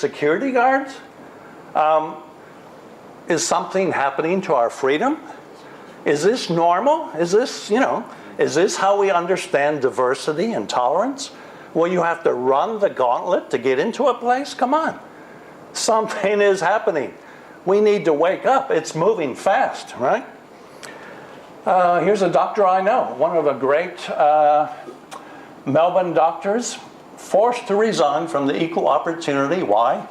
security guards? Is something happening to our freedom? Is this normal? Is this, is this how we understand diversity and tolerance? Well, you have to run the gauntlet to get into a place? Come on. Something is happening. We need to wake up. It's moving fast, right? Here's a doctor I know, one of the great Melbourne doctors, forced to resign from the equal opportunity. Why?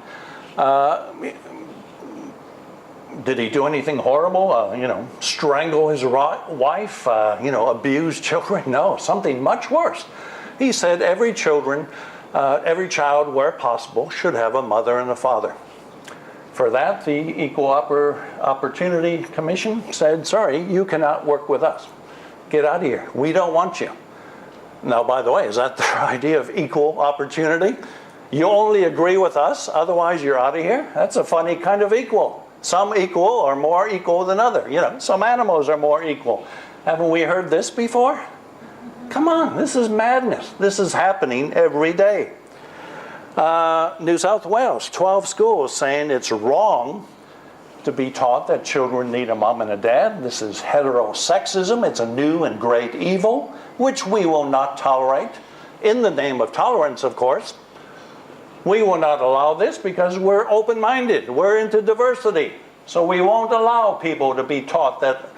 Did he do anything horrible? Strangle his wife? Abuse children? No, something much worse. He said every child, where possible, should have a mother and a father. For that, the Equal Opportunity Commission said, sorry, you cannot work with us. Get out of here. We don't want you. Now, by the way, is that their idea of equal opportunity? You only agree with us, otherwise you're out of here? That's a funny kind of equal. Some equal are more equal than other. Some animals are more equal. Haven't we heard this before? Come on, this is madness. This is happening every day. New South Wales, 12 schools saying it's wrong to be taught that children need a mom and a dad. This is heterosexism. It's a new and great evil, which we will not tolerate. In the name of tolerance, of course. We will not allow this because we're open-minded. We're into diversity. So we won't allow people to be taught that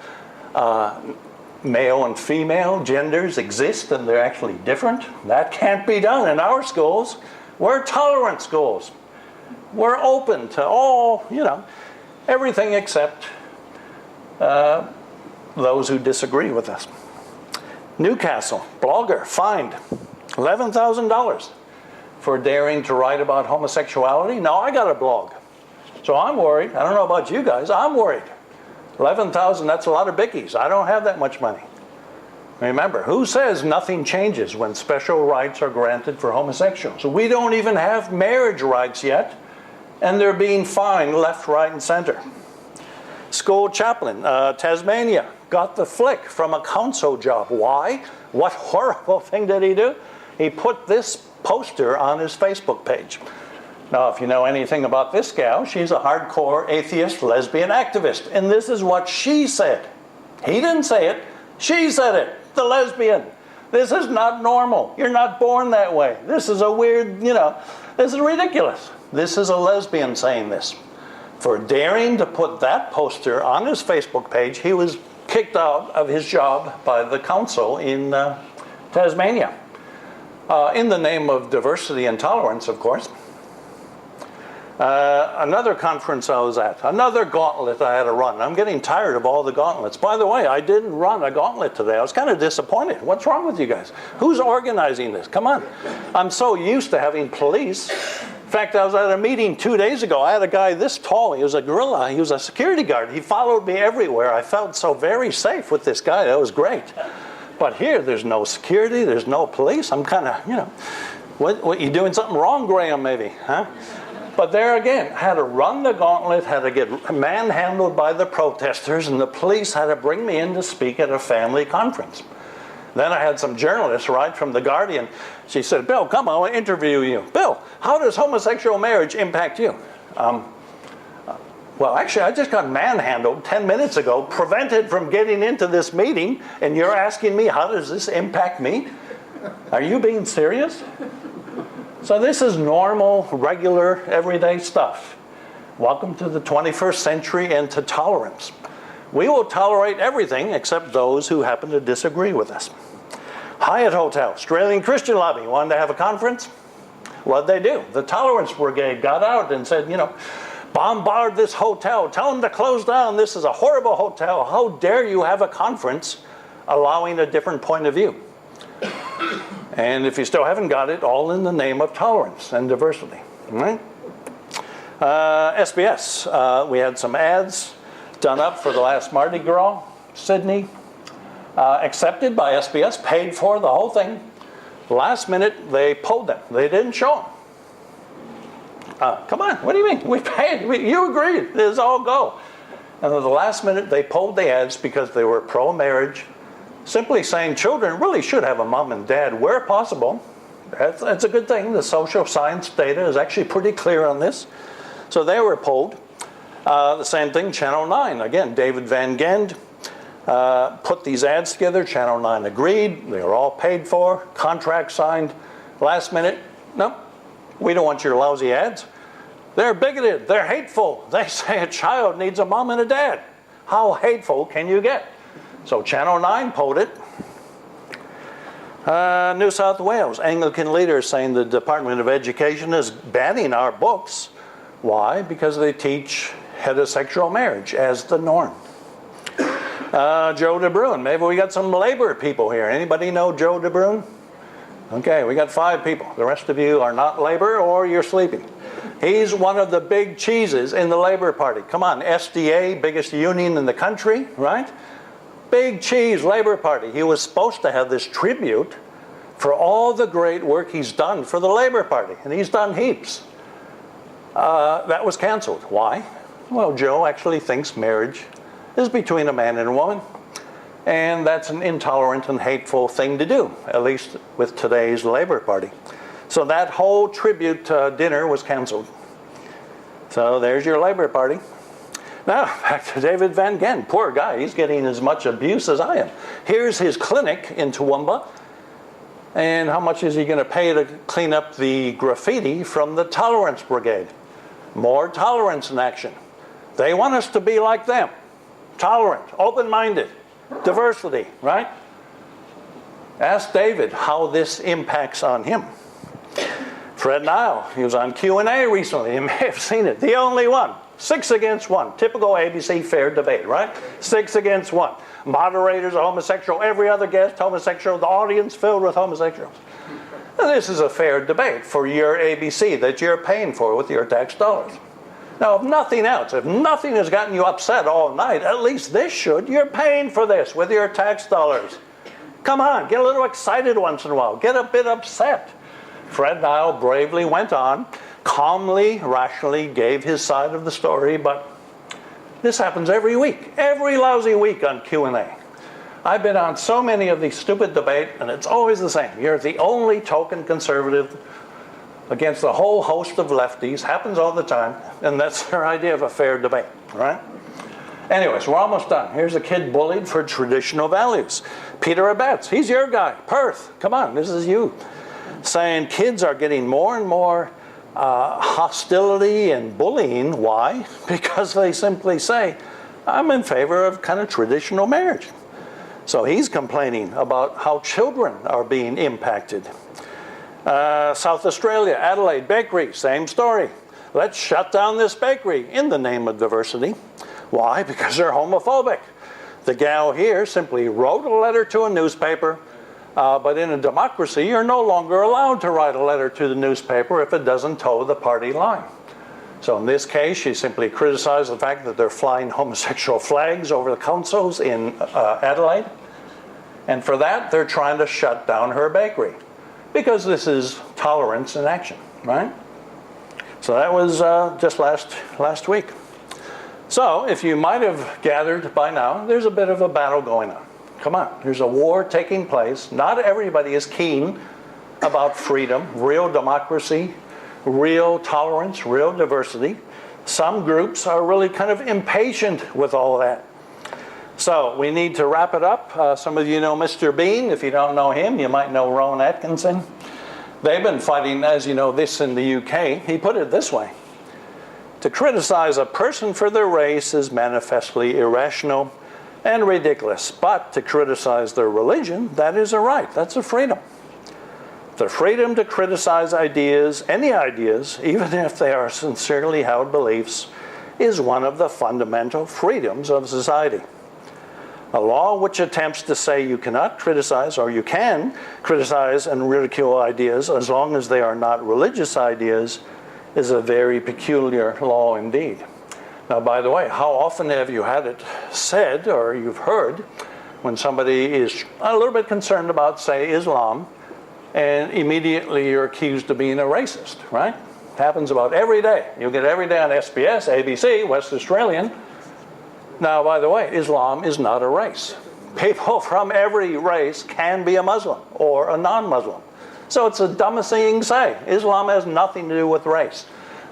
male and female genders exist and they're actually different. That can't be done in our schools. We're tolerant schools. We're open to all, everything except those who disagree with us. Newcastle, blogger, fined $11,000 for daring to write about homosexuality. Now, I got a blog, so I'm worried. I don't know about you guys. I'm worried. 11,000, that's a lot of bickies. I don't have that much money. Remember, who says nothing changes when special rights are granted for homosexuals? We don't even have marriage rights yet, and they're being fined left, right, and center. School chaplain, Tasmania, got the flick from a council job. Why? What horrible thing did he do? He put this poster on his Facebook page. Now, if you know anything about this gal, she's a hardcore atheist lesbian activist, and this is what she said. He didn't say it. She said it. The lesbian. This is not normal. You're not born that way. This is a weird, this is ridiculous. This is a lesbian saying this. For daring to put that poster on his Facebook page, he was kicked out of his job by the council in Tasmania. In the name of diversity and tolerance, of course. Another conference I was at, another gauntlet I had to run. I'm getting tired of all the gauntlets. By the way, I didn't run a gauntlet today. I was kind of disappointed. What's wrong with you guys? Who's organizing this? Come on. I'm so used to having police. In fact, I was at a meeting 2 days ago. I had a guy this tall. He was a gorilla. He was a security guard. He followed me everywhere. I felt so very safe with this guy. That was great. But here, there's no security. There's no police. I'm kind of, what, you doing something wrong, Graham, maybe, huh? But there again, had to run the gauntlet, had to get manhandled by the protesters, and the police had to bring me in to speak at a family conference. Then I had some journalists, right, from The Guardian. She said, Bill, come on, I want to interview you. Bill, how does homosexual marriage impact you? Well, actually, I just got manhandled 10 minutes ago, prevented from getting into this meeting, and you're asking me, how does this impact me? Are you being serious? So this is normal, regular, everyday stuff. Welcome to the 21st century and to tolerance. We will tolerate everything except those who happen to disagree with us. Hyatt Hotel, Australian Christian Lobby, wanted to have a conference. What'd they do? The Tolerance Brigade got out and said, bombard this hotel. Tell them to close down. This is a horrible hotel. How dare you have a conference allowing a different point of view? And if you still haven't got it, all in the name of tolerance and diversity, right? SBS, we had some ads done up for the last Mardi Gras, Sydney, accepted by SBS, paid for the whole thing. Last minute, they pulled them. They didn't show them. Come on, what do you mean? We paid, you agreed, this all go. And at the last minute, they pulled the ads because they were pro-marriage, simply saying children really should have a mom and dad where possible. That's a good thing. The social science data is actually pretty clear on this. So they were polled. The same thing, Channel 9. Again, David Van Gendh put these ads together. Channel 9 agreed. They were all paid for. Contract signed. Last minute, no, we don't want your lousy ads. They're bigoted. They're hateful. They say a child needs a mom and a dad. How hateful can you get? So Channel 9 pulled it. New South Wales, Anglican leaders saying the Department of Education is banning our books. Why? Because they teach heterosexual marriage as the norm. Joe DeBruin, maybe we got some labor people here. Anybody know Joe DeBruin? Okay, we got 5 people. The rest of you are not labor or you're sleeping. He's one of the big cheeses in the Labor Party. Come on, SDA, biggest union in the country, right? Big cheese, Labor Party. He was supposed to have this tribute for all the great work he's done for the Labor Party, and he's done heaps. That was canceled. Why? Well, Joe actually thinks marriage is between a man and a woman, and that's an intolerant and hateful thing to do, at least with today's Labor Party. So that whole tribute dinner was canceled. So there's your Labor Party. Now, back to David Van Gendh. Poor guy, he's getting as much abuse as I am. Here's his clinic in Toowoomba. And how much is he going to pay to clean up the graffiti from the Tolerance Brigade? More tolerance in action. They want us to be like them. Tolerant, open-minded, diversity, right? Ask David how this impacts on him. Fred Nile, he was on Q&A recently. You may have seen it. The only one. 6 against 1. Typical ABC fair debate, right? 6 against 1. Moderators are homosexual. Every other guest homosexual. The audience filled with homosexuals. Now, this is a fair debate for your ABC that you're paying for with your tax dollars. Now, if nothing else, if nothing has gotten you upset all night, at least this should. You're paying for this with your tax dollars. Come on, get a little excited once in a while. Get a bit upset. Fred Nile bravely went on, calmly, rationally gave his side of the story, but this happens every week, every lousy week on Q&A. I've been on so many of these stupid debates, and it's always the same. You're the only token conservative against a whole host of lefties. Happens all the time, and that's their idea of a fair debate, right? Anyways, we're almost done. Here's a kid bullied for traditional values. Peter Abetz, he's your guy. Perth, come on, this is you. Saying kids are getting more and more hostility and bullying. Why? Because they simply say, I'm in favor of kind of traditional marriage. So he's complaining about how children are being impacted. South Australia, Adelaide Bakery, same story. Let's shut down this bakery in the name of diversity. Why? Because they're homophobic. The gal here simply wrote a letter to a newspaper, but in a democracy, you're no longer allowed to write a letter to the newspaper if it doesn't toe the party line. So in this case, she simply criticized the fact that they're flying homosexual flags over the councils in Adelaide. And for that, they're trying to shut down her bakery. Because this is tolerance in action, right? So that was just last week. So if you might have gathered by now, there's a bit of a battle going on. Come on, there's a war taking place. Not everybody is keen about freedom, real democracy, real tolerance, real diversity. Some groups are really kind of impatient with all of that. So we need to wrap it up. Some of you know Mr. Bean. If you don't know him, you might know Rowan Atkinson. They've been fighting, as you know, this in the UK. He put it this way. To criticize a person for their race is manifestly irrational and ridiculous. But to criticize their religion, that is a right. That's a freedom. The freedom to criticize ideas, any ideas, even if they are sincerely held beliefs, is one of the fundamental freedoms of society. A law which attempts to say you cannot criticize, or you can criticize and ridicule ideas as long as they are not religious ideas, is a very peculiar law indeed. Now, by the way, how often have you had it said, or you've heard, when somebody is a little bit concerned about, say, Islam, and immediately you're accused of being a racist, right? It happens about every day. You get it every day on SBS, ABC, West Australian. Now, by the way, Islam is not a race. People from every race can be a Muslim or a non-Muslim. So it's the dumbest thing you can say. Islam has nothing to do with race.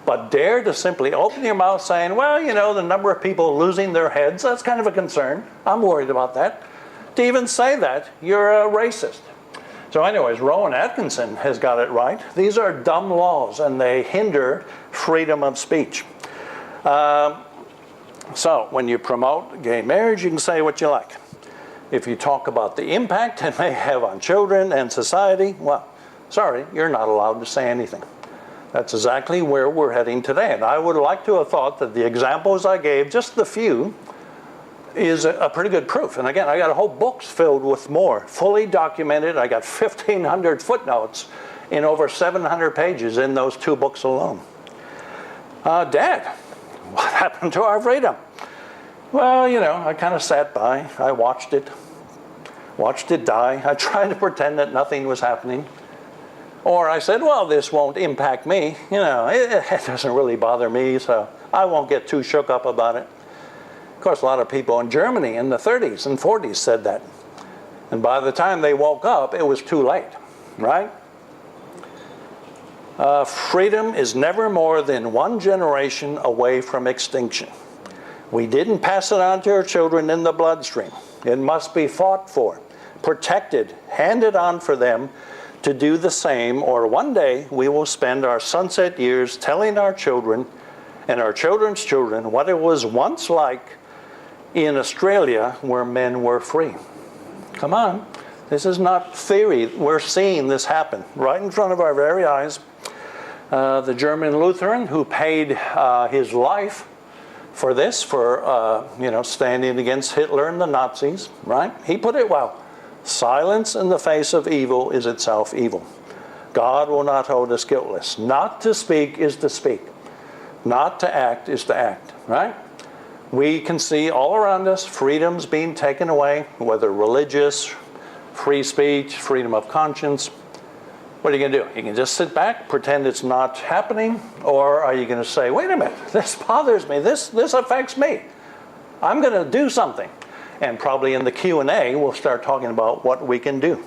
But dare to simply open your mouth saying, well, you know, the number of people losing their heads, that's kind of a concern. I'm worried about that. To even say that, you're a racist. So anyways, Rowan Atkinson has got it right. These are dumb laws, and they hinder freedom of speech. So when you promote gay marriage, you can say what you like. If you talk about the impact it may have on children and society, well, sorry, you're not allowed to say anything. That's exactly where we're heading today. And I would like to have thought that the examples I gave, just the few, is a pretty good proof. And again, I got a whole books filled with more, fully documented. I got 1,500 footnotes in over 700 pages in those 2 books alone. Dad, what happened to our freedom? Well, you know, I kind of sat by. I watched it die. I tried to pretend that nothing was happening. Or I said, well, this won't impact me. You know, it doesn't really bother me, so I won't get too shook up about it. Of course, a lot of people in Germany in the 30s and 40s said that. And by the time they woke up, it was too late, right? Freedom is never more than 1 generation away from extinction. We didn't pass it on to our children in the bloodstream. It must be fought for, protected, handed on for them to do the same, or one day we will spend our sunset years telling our children and our children's children what it was once like in Australia where men were free. Come on, this is not theory. We're seeing this happen right in front of our very eyes. The German Lutheran who paid his life for this, for standing against Hitler and the Nazis, right? He put it well. Silence in the face of evil is itself evil. God will not hold us guiltless. Not to speak is to speak. Not to act is to act, right? We can see all around us freedoms being taken away, whether religious, free speech, freedom of conscience. What are you going to do? You can just sit back, pretend it's not happening, or are you going to say, wait a minute, this bothers me, this affects me. I'm going to do something. And probably in the Q&A, we'll start talking about what we can do.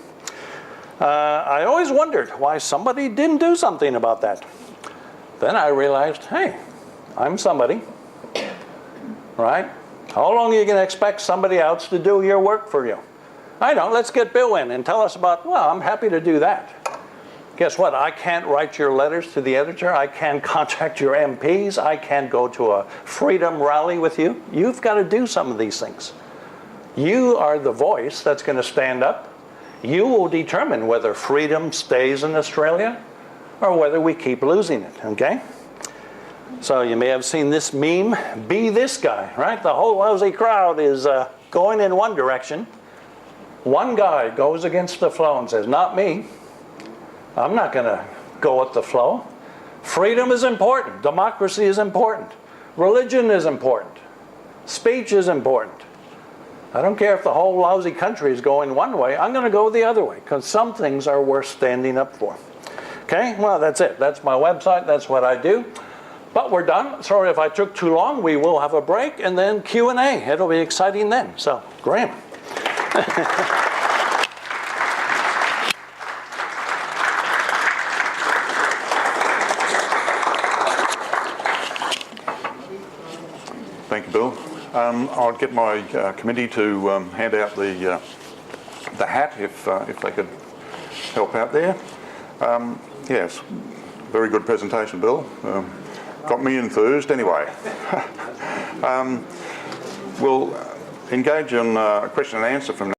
I always wondered why somebody didn't do something about that. Then I realized, hey, I'm somebody, right? How long are you going to expect somebody else to do your work for you? I know, let's get Bill in and tell us about, well, I'm happy to do that. Guess what? I can't write your letters to the editor. I can't contact your MPs. I can't go to a freedom rally with you. You've got to do some of these things. You are the voice that's going to stand up. You will determine whether freedom stays in Australia or whether we keep losing it, okay? So you may have seen this meme, be this guy, right? The whole lousy crowd is going in one direction. One guy goes against the flow and says, not me. I'm not going to go with the flow. Freedom is important. Democracy is important. Religion is important. Speech is important. I don't care if the whole lousy country is going one way. I'm going to go the other way because some things are worth standing up for. Okay, well, that's it. That's my website. That's what I do. But we're done. Sorry if I took too long. We will have a break and then Q&A. It'll be exciting then. So, Graham. Thank you, Bill. I'll get my committee to hand out the hat if they could help out there. Yes, very good presentation, Bill. Got me enthused anyway. We'll engage in question and answer from